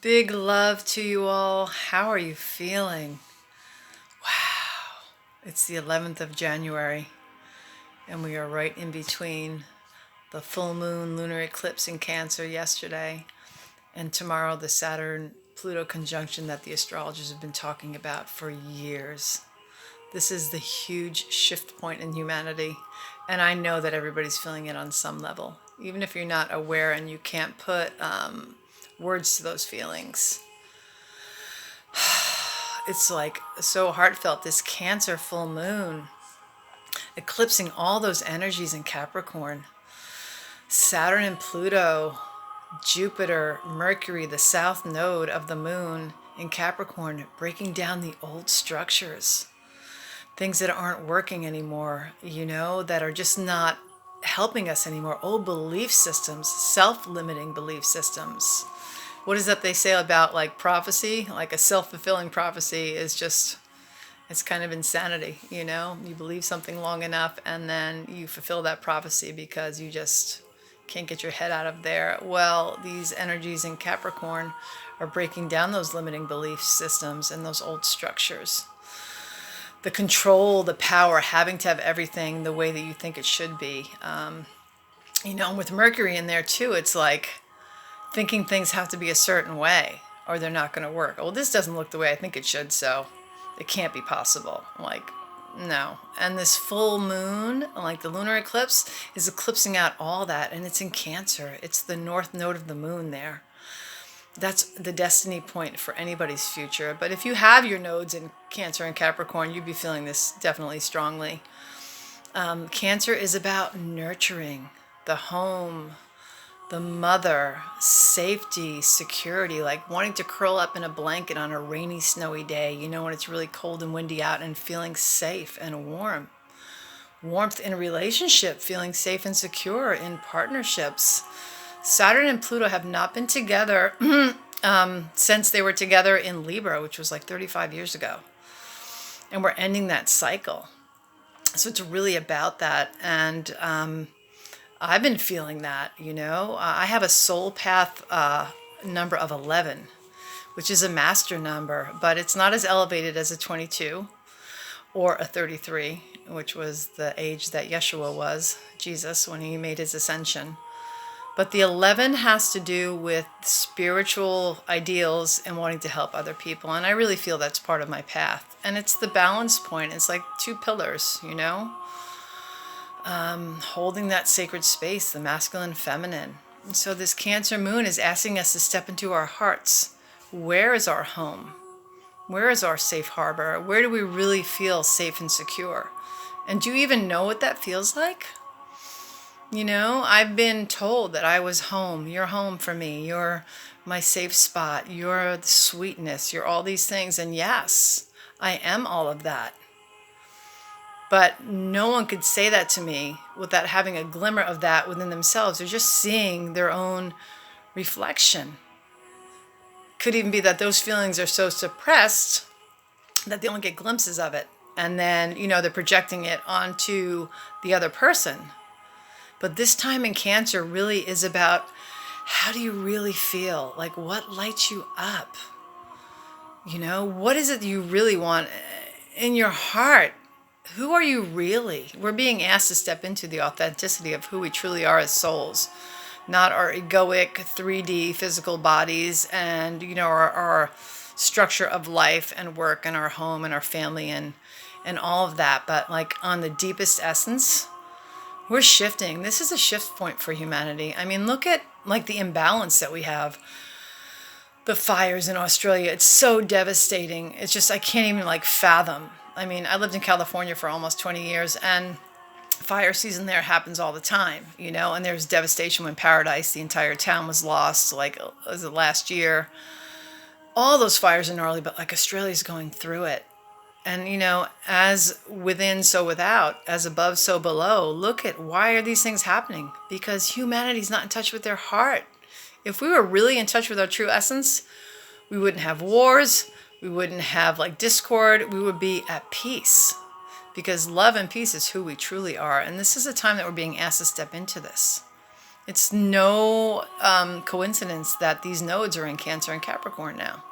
Big love to you all. How are you feeling? Wow. It's the 11th of January, and we are right in between the full moon lunar eclipse in Cancer yesterday and tomorrow the Saturn Pluto conjunction that the astrologers have been talking about for years. This is the huge shift point in humanity, and I know that everybody's feeling it on some level, even if you're not aware and you can't put words to those feelings. It's like so heartfelt, this Cancer full moon eclipsing all those energies in Capricorn. Saturn and Pluto, Jupiter, Mercury, the south node of the moon in Capricorn, breaking down the old structures, things that aren't working anymore, that are just not helping us anymore. Old belief systems, self-limiting belief systems. What is that they say about like prophecy? Like a self-fulfilling prophecy is just, it's kind of insanity. You believe something long enough and then you fulfill that prophecy because you just can't get your head out of there. Well, these energies in Capricorn are breaking down those limiting belief systems and those old structures. The control, the power, having to have everything the way that you think it should be. And with Mercury in there too, it's like thinking things have to be a certain way or they're not going to work. Well, this doesn't look the way I think it should, so it can't be possible. Like, no. And this full moon, like the lunar eclipse, is eclipsing out all that, and it's in Cancer. It's the north node of the moon there. That's the destiny point for anybody's future. But if you have your nodes in Cancer and Capricorn, you'd be feeling this definitely strongly. Cancer is about nurturing the home, the mother, safety, security, like wanting to curl up in a blanket on a rainy, snowy day, when it's really cold and windy out, and feeling safe and warm. Warmth in a relationship, feeling safe and secure in partnerships. Saturn and Pluto have not been together since they were together in Libra, which was like 35 years ago. And we're ending that cycle. So it's really about that. And I've been feeling that, I have a soul path number of 11, which is a master number, but it's not as elevated as a 22 or a 33, which was the age that Yeshua was, Jesus, when he made his ascension. But the 11 has to do with spiritual ideals and wanting to help other people. And I really feel that's part of my path. And it's the balance point. It's like two pillars, holding that sacred space, the masculine and feminine. And so this Cancer moon is asking us to step into our hearts. Where is our home? Where is our safe harbor? Where do we really feel safe and secure? And do you even know what that feels like? I've been told that I was home. You're home for me. You're my safe spot. You're the sweetness. You're all these things. And yes, I am all of that. But no one could say that to me without having a glimmer of that within themselves. They're just seeing their own reflection. Could even be that those feelings are so suppressed that they only get glimpses of it. And then, they're projecting it onto the other person. But this time in Cancer really is about how do you really feel? Like, what lights you up? What is it you really want in your heart? Who are you really? We're being asked to step into the authenticity of who we truly are as souls, not our egoic 3D physical bodies and, our structure of life and work and our home and our family and all of that. But like on the deepest essence, we're shifting. This is a shift point for humanity. I mean, look at like the imbalance that we have. The fires in Australia, it's so devastating. It's just, I can't even like fathom. I mean, I lived in California for almost 20 years and fire season there happens all the time, and there's devastation when Paradise, the entire town was lost, like, was it last year? All those fires are gnarly, but like Australia's going through it. And, as within, so without, as above, so below. Look at why are these things happening? Because humanity's not in touch with their heart. If we were really in touch with our true essence, we wouldn't have wars. We wouldn't have like discord. We would be at peace because love and peace is who we truly are. And this is a time that we're being asked to step into this. It's no coincidence that these nodes are in Cancer and Capricorn now,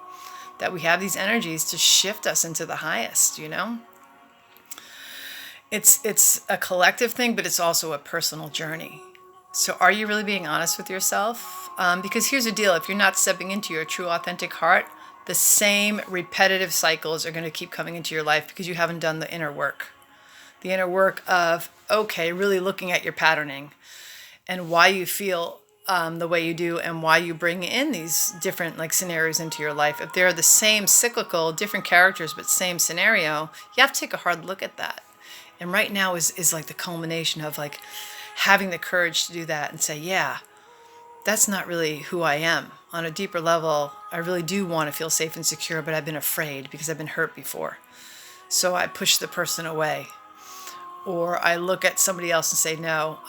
that we have these energies to shift us into the highest, you know? It's a collective thing, but it's also a personal journey. So are you really being honest with yourself? Because here's the deal. If you're not stepping into your true authentic heart, the same repetitive cycles are going to keep coming into your life because you haven't done the inner work. The inner work of, okay, really looking at your patterning and why you feel the way you do and why you bring in these different like scenarios into your life. If they're the same cyclical, different characters, but same scenario, you have to take a hard look at that. And right now is like the culmination of like having the courage to do that and say, yeah, that's not really who I am. On a deeper level, I really do want to feel safe and secure, but I've been afraid because I've been hurt before. So I push the person away. Or I look at somebody else and say, no,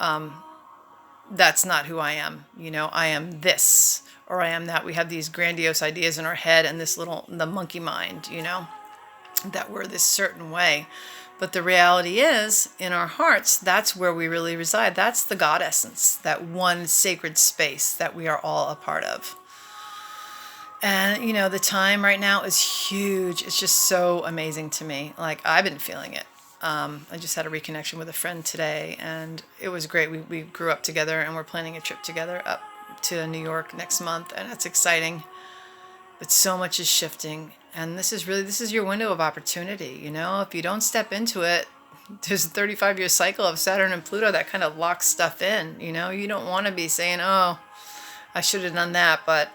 that's not who I am. You know, I am this, or I am that. We have these grandiose ideas in our head and this little, the monkey mind, you know, that we're this certain way. But the reality is, in our hearts, that's where we really reside. That's the God essence, that one sacred space that we are all a part of. And, you know, the time right now is huge. It's just so amazing to me. Like, I've been feeling it. I just had a reconnection with a friend today, and it was great. We grew up together, and we're planning a trip together up to New York next month, and it's exciting. But so much is shifting, and this is your window of opportunity. You know, if you don't step into it, there's a 35-year cycle of Saturn and Pluto that kind of locks stuff in. You know, you don't want to be saying, oh, I should have done that, but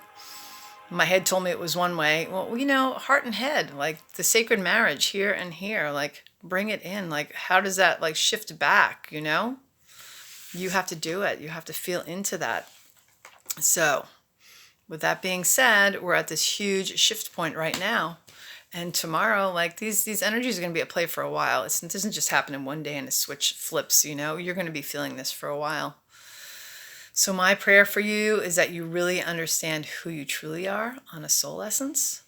my head told me it was one way. Well, you know, heart and head, like the sacred marriage here and here, like bring it in. Like, how does that like shift back, you know? You have to do it. You have to feel into that. So with that being said, we're at this huge shift point right now. And tomorrow, like these energies are going to be at play for a while. It doesn't just happen in one day and a switch flips, you know? You're going to be feeling this for a while. So my prayer for you is that you really understand who you truly are on a soul essence,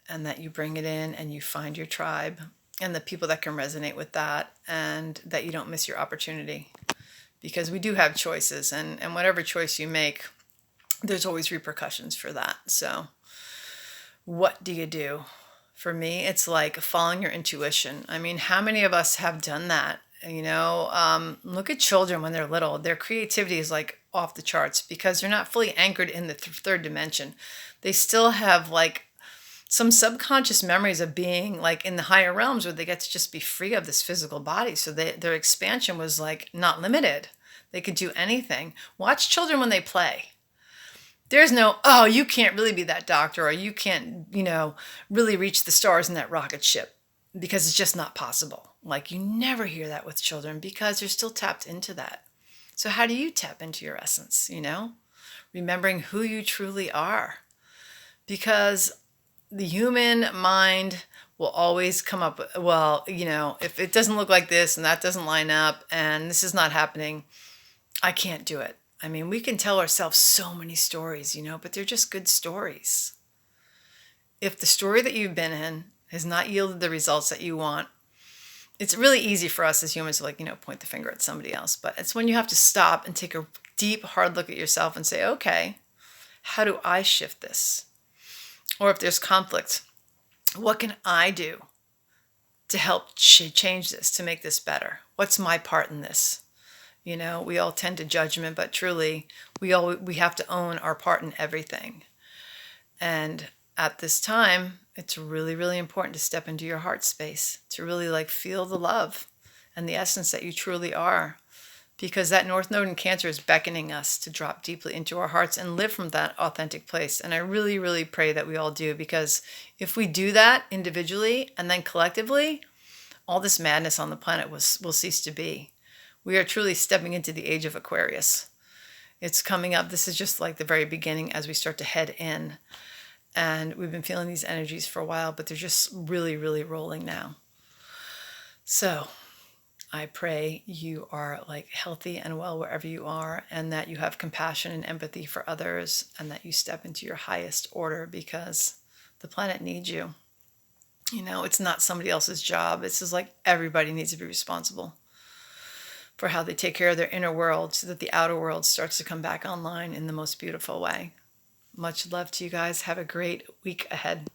and that you bring it in and you find your tribe and the people that can resonate with that, and that you don't miss your opportunity. Because we do have choices, and whatever choice you make, there's always repercussions for that. So what do you do? For me, it's like following your intuition. I mean, how many of us have done that? You know, look at children when they're little. Their creativity is like off the charts because they're not fully anchored in the third dimension. They still have like some subconscious memories of being like in the higher realms where they get to just be free of this physical body. So their expansion was like not limited. They could do anything. Watch children when they play. There's no, oh, you can't really be that doctor, or you can't, you know, really reach the stars in that rocket ship, because it's just not possible. Like, you never hear that with children because they're still tapped into that. So how do you tap into your essence, you know? Remembering who you truly are. Because the human mind will always come up with, well, you know, if it doesn't look like this and that doesn't line up and this is not happening, I can't do it. I mean, we can tell ourselves so many stories, you know, but they're just good stories. If the story that you've been in has not yielded the results that you want, it's really easy for us as humans to, like, you know, point the finger at somebody else. But it's when you have to stop and take a deep, hard look at yourself and say, okay, how do I shift this? Or if there's conflict, what can I do to help change this, to make this better? What's my part in this? You know, we all tend to judgment, but truly, we have to own our part in everything. And at this time, it's really, really important to step into your heart space, to really like feel the love and the essence that you truly are. Because that North Node in Cancer is beckoning us to drop deeply into our hearts and live from that authentic place. And I really, really pray that we all do, because if we do that individually and then collectively, all this madness on the planet will cease to be. We are truly stepping into the age of Aquarius. It's coming up. This is just like the very beginning as we start to head in. And we've been feeling these energies for a while, but they're just really, really rolling now. So I pray you are like healthy and well wherever you are, and that you have compassion and empathy for others, and that you step into your highest order, because the planet needs you. You know, it's not somebody else's job. It's just like everybody needs to be responsible. for how they take care of their inner world so that the outer world starts to come back online in the most beautiful way. Much love to you guys. Have a great week ahead.